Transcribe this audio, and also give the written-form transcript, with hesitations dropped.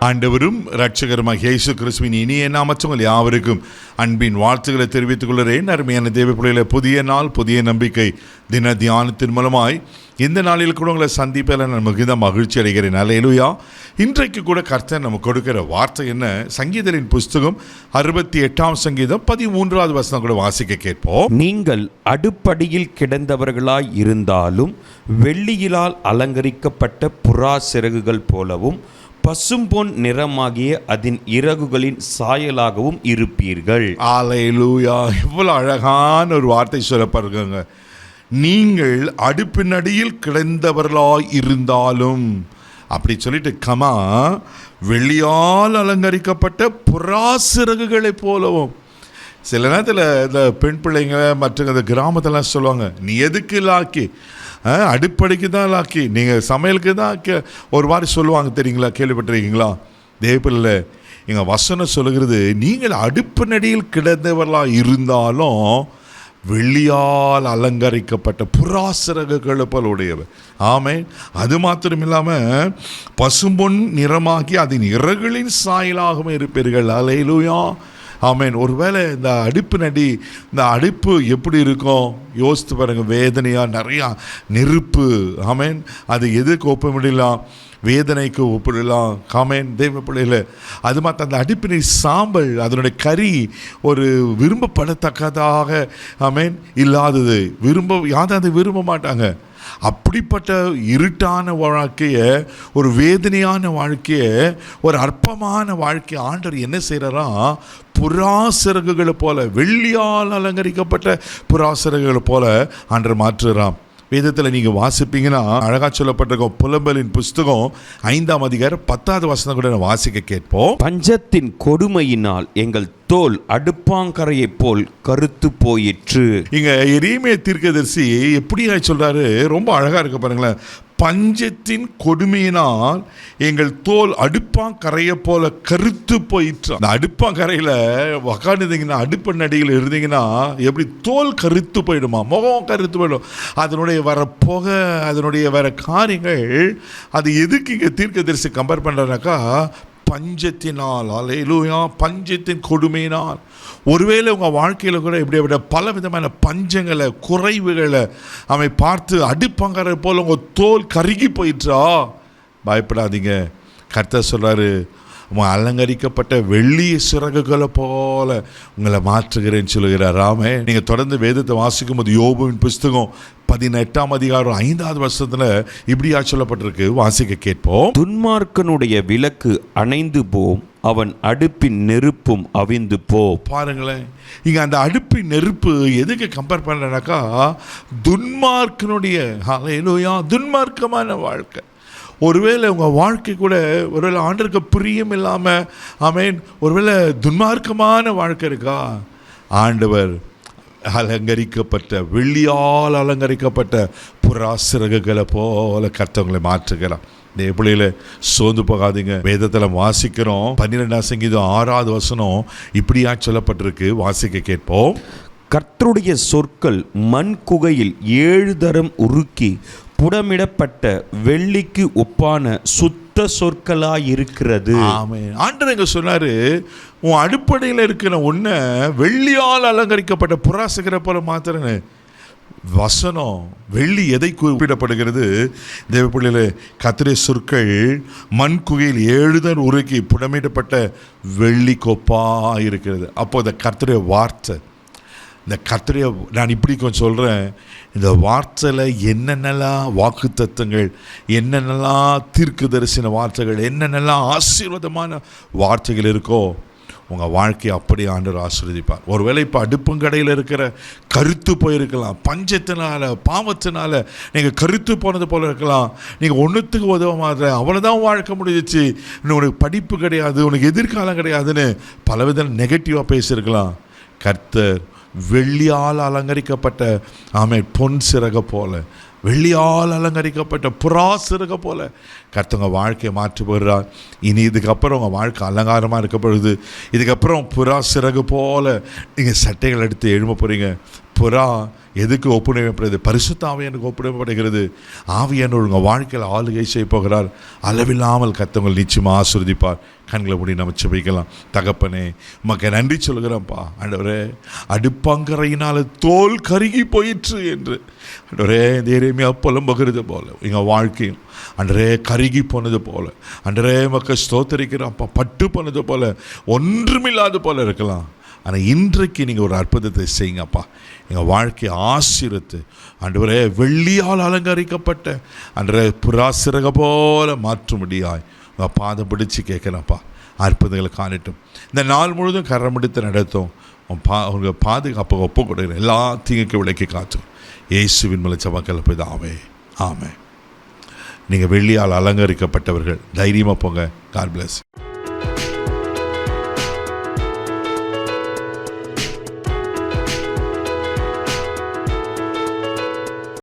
ஆண்டவரும் இரட்சகருமாகிய இயேசு கிறிஸ்துவின் இனிய நாமத்தில் யாவருக்கும் அன்பின் வாழ்த்துக்களை தெரிவித்துக் கொள்கிறேன். அருமையான தேவ பிள்ளைகளே, புதிய நாள், புதிய நம்பிக்கை தின தியானத்தின் மூலமாய் இந்த நாளில் கூட உங்களை சந்திப்பில் நான் மிகுந்த மகிழ்ச்சி அடைகிறேன். அல்லேலூயா. இன்றைக்கு கூட கர்த்தர் நமக்கு கொடுக்கிற வார்த்தை என்ன? சங்கீதரின் புஸ்தகம் 68ஆம் சங்கீதம் 13வது வசனம் கூட வாசிக்க கேட்போம். நீங்கள் அடுப்படியில் கிடந்தவர்களாய் இருந்தாலும் வெள்ளியிலால் அலங்கரிக்கப்பட்ட புறா சிறகுகள் போலவும் பசும்பொன் நிறமாகிய அதன் இறகுகளின் சாயலாகவும் இருப்பீர்கள். அல்லேலூயா. இவ்வளவு அழகான ஒரு வார்த்தை சொல்லப்படுங்க. நீங்கள் அடுப்பின் அடியில் கிடந்தவர்களாய் இருந்தாலும் அப்படி சொல்லிட்டு வெள்ளியால் அலங்கரிக்கப்பட்ட புறா சிறகுகளை போலவும். சில நேரத்தில் இந்த பெண் பிள்ளைங்க மற்ற இந்த கிராமத்தெல்லாம் சொல்லுவாங்க, நீ எதுக்கு லாக்கி, அடுப்படிக்கு தான் லாக்கி, நீங்கள் சமையலுக்கு தான் ஒரு மாதிரி சொல்லுவாங்க தெரியுங்களா? கேள்விப்பட்டிருக்கீங்களா? தேவப்பிள்ளை எங்கள் வசனம் சொல்லுகிறது, நீங்கள் அடுப்பினடியில் கிடந்தவர்களாக இருந்தாலும் வெள்ளியால் அலங்கரிக்கப்பட்ட புறா சிறகுகளை போல் உடையவர். ஆமென். அது மாத்திரம் இல்லாமல் பசும்பொன் நிறமாகி அதன் இறகுகளின் சாயலாகவும் இருப்பீர்கள். அல்லேலூயா. ஆமென். ஒருவேளை இந்த இந்த அடுப்பு எப்படி இருக்கும் யோசித்து பாருங்க. வேதனையாக நிறையா நெருப்பு. ஆமென். அது எதுக்கு ஒப்ப முடியலாம்? வேதனைக்கு ஒப்பிடலாம். ஆமென். தேவ பிள்ளையில் அது மாற்ற அந்த அடுப்பினை சாம்பல், அதனுடைய கறி ஒரு விரும்பப்படத்தக்கதாக ஆமென் இல்லாதது. யாரும் விரும்ப மாட்டாங்க. அப்படிப்பட்ட இருட்டான வாழ்க்கையை, ஒரு வேதனையான வாழ்க்கையை, ஒரு அற்பமான வாழ்க்கையை ஆண்டவர் என்ன செய்கிறாரா? புறா சிறகுகளை போல, வெள்ளியால் அலங்கரிக்கப்பட்ட புறா சிறகுகளை போல ஆண்டவர் மாற்றுறான். வேதத்தில் நீங்கள் வாசிப்பீங்கன்னா அழகாக சொல்லப்பட்டிருக்கோம். புலம்பலின் புஸ்தகம் 5ஆம் அதிகாரம் 10வது வசனம் கூட வாசிக்க கேட்போம். பஞ்சத்தின் கொடுமையினால் எங்கள் தோல் அடுப்பாங்கரையை போல் கருத்து போயிற்று. இங்க எரேமியா தீர்க்கதரிசி எப்படியா சொல்றாரு? ரொம்ப அழகா இருக்கு பாருங்களேன். பஞ்சத்தின் கொடுமையினால் எங்கள் தோல் அடுப்பாங்கரையை போல கருத்து போயிற்று. அந்த அடுப்பாங்கரையில் உக்காந்துருந்தீங்கன்னா, அடுப்பு நடிகள் இருந்தீங்கன்னா எப்படி தோல் கருத்து போயிடுமா? முகம் கருத்து போயிடும். அதனுடைய வர புகை, அதனுடைய வர காரியங்கள், அது எதுக்கு இங்கே தீர்க்கதரிசி கம்பேர் பண்ணுறானாக்கா, பஞ்சத்தினால். அல்லேலூயா. பஞ்சத்தின் கொடுமையினால். ஒருவேளை உங்கள் வாழ்க்கையில் கூட இப்படி பல விதமான பஞ்சங்களை, குறைவுகளை அவை பார்த்து அடுப்பாங்கரை போல் உங்கள் தோல் கருகி போயிட்டா, பயப்படாதீங்க. கர்த்தர் சொல்கிறாரு, உங்கள் அலங்கரிக்கப்பட்ட வெள்ளிய சிறகுகளை போல உங்களை மாற்றுகிறேன்னு சொல்லுகிறார். ஆமே. நீங்கள் தொடர்ந்து வேதத்தை வாசிக்கும் போது யோபுவின் புஸ்தகம் 18ஆம் அதிகாரம் 5வது வசனத்தில் இப்படியா சொல்லப்பட்டிருக்கு. வாசிக்க கேட்போம். துன்மார்க்கனுடைய விளக்கு அணைந்து போம், அவன் அடுப்பின் நெருப்பும் அவிந்து போ. பாருங்களேன், இங்கே அந்த அடுப்பின் நெருப்பு எதுக்கு கம்பேர் பண்ணுறேனாக்கா, துன்மார்க்கனுடைய, அல்லேலூயா, துன்மார்க்கமான வாழ்க்கை. ஒருவேளை உங்கள் வாழ்க்கை கூட ஒருவேளை ஆண்டருக்கு பிரியம் இல்லாமல், ஆமென், ஒருவேளை துன்மார்க்கமான வாழ்க்கை இருக்கா, ஆண்டவர் அலங்கரிக்கப்பட்ட, வெள்ளியால் அலங்கரிக்கப்பட்ட புறா சிறகுகளை போல கர்த்தவங்களை மாற்றுகிறார். இந்த பிள்ளையில சோர்ந்து போகாதீங்க. வேதத்தில் வாசிக்கிறோம். 12ஆம் சங்கீதம் 6வது வசனம் இப்படியா சொல்லப்பட்டிருக்கு. வாசிக்க கேட்போம். கர்த்தருடைய சொற்கள் மண் குகையில் 7 தரம் உருக்கி புடமிடப்பட்ட வெள்ளிக்கு ஒப்பான சுத்த சொற்களாயிருக்கிறது. ஆமென். ஆண்டவர் எங்க சொன்னாரு, உன் அடுப்படையில் இருக்கிற ஒன்றை வெள்ளியால் அலங்கரிக்கப்பட்ட புறா சிகரை போல மாத்திரன்னு. வசனம் வெள்ளி எதை குறிப்பிடப்படுகிறது? தேவ பிள்ளைகளே, கர்த்தருடைய சொற்கள் மண் குகையில் 7 தரம் உருக்கி புடமிடப்பட்ட வெள்ளி கோப்பா இருக்கிறது. அப்போ இந்த கர்த்தருடைய வார்த்தை, இந்த கர்த்தருடைய, நான் இப்படி கொஞ்சம் சொல்கிறேன், இந்த வார்த்தையில் என்னென்னலாம் வாக்கு தத்துவங்கள், என்னென்னலாம் தீர்க்க தரிசன வார்த்தைகள், என்னென்னலாம் ஆசீர்வாதமான வார்த்தைகள் இருக்கோ, உங்கள் வாழ்க்கையை அப்படி ஆண்டவர் ஆசீர்வதிப்பார். ஒருவேளை இப்போ அடுப்புங்கடையில் இருக்கிற கருத்து போயிருக்கலாம், பஞ்சத்தினால, பாவத்தினால நீங்கள் கருத்து போனது போல இருக்கலாம். நீங்கள் ஒன்றுத்துக்கு உதவ மாதிரி, அவ்வளோதான் வாழ்க்கை முடிஞ்சிச்சு, இன்னும் உனக்கு படிப்பு கிடையாது, உனக்கு எதிர்காலம் கிடையாதுன்னு பலவித நெகட்டிவாக பேசியிருக்கலாம். கர்த்தர் வெள்ளியால் அலங்கரிக்கப்பட்ட, ஆமென், பொன் சிறக போல, வெள்ளியால் அலங்கரிக்கப்பட்ட புறா சிறக போல கர்த்தவங்க வாழ்க்கையை மாற்றி போடுறார். இனி இதுக்கப்புறம் உங்கள் வாழ்க்கை அலங்காரமாக இருக்க பொழுது, இதுக்கப்புறம் புறா சிறகு போல நீங்கள் சட்டைகள் எடுத்து எழும்ப போகிறீங்க. புறா எதுக்கு ஒப்புணைப்படுகிறது? பரிசுத்த ஆவியானுக்கு ஒப்புணைப்படுகிறது. ஆவியானவர் உங்கள் வாழ்க்கையில் ஆளுகை செய்ய போகிறார். அளவில்லாமல் கர்த்தர் நிச்சயமாக ஆசீர்வதிப்பார். கண்களை மூடி நம்ம ஜெபிக்கலாம். தகப்பனே, உமக்கு நன்றி சொல்கிறேன்ப்பா. ஆண்டவரே, அடுப்பங்கரையினால் தோல் கருகி போயிற்று என்று ஆண்டவரே இந்த எரேமியா புலம்புகிறது போல எங்கள் வாழ்க்கையும் ஆண்டவரே கருகி போனது போல ஆண்டவரே மக்கள் ஸ்தோத்தரிக்கிறோம்ப்பா. பட்டு போனது போல ஒன்றுமில்லாத போல இருக்கலாம். ஆனால் இன்றைக்கு நீங்கள் ஒரு அற்புதத்தை செய்யுங்கப்பா. எங்கள் வாழ்க்கையை ஆசீர்வதித்து ஆண்டவரே வெள்ளியால் அலங்கரிக்கப்பட்ட ஆண்டவரே புறா சிறக போல மாற்றும்படியாய் உங்கள் பாதம் பிடிச்சி கேட்குறேன்ப்பா. அற்புதங்களை காணட்டும். இந்த நாள் முழுதும் கரம் எடுத்து நடத்தும் உங்கள் பாதுகாப்பு ஒப்பு கொடுக்குறேன். எல்லா தீங்குக்கு விலக்கி காத்தும் இயேசுவின் மூலம் ஜெபங்கள் பிதாவே, ஆமென். நீங்கள் வெள்ளியால் அலங்கரிக்கப்பட்டவர்கள். தைரியமாக போங்க. God plus.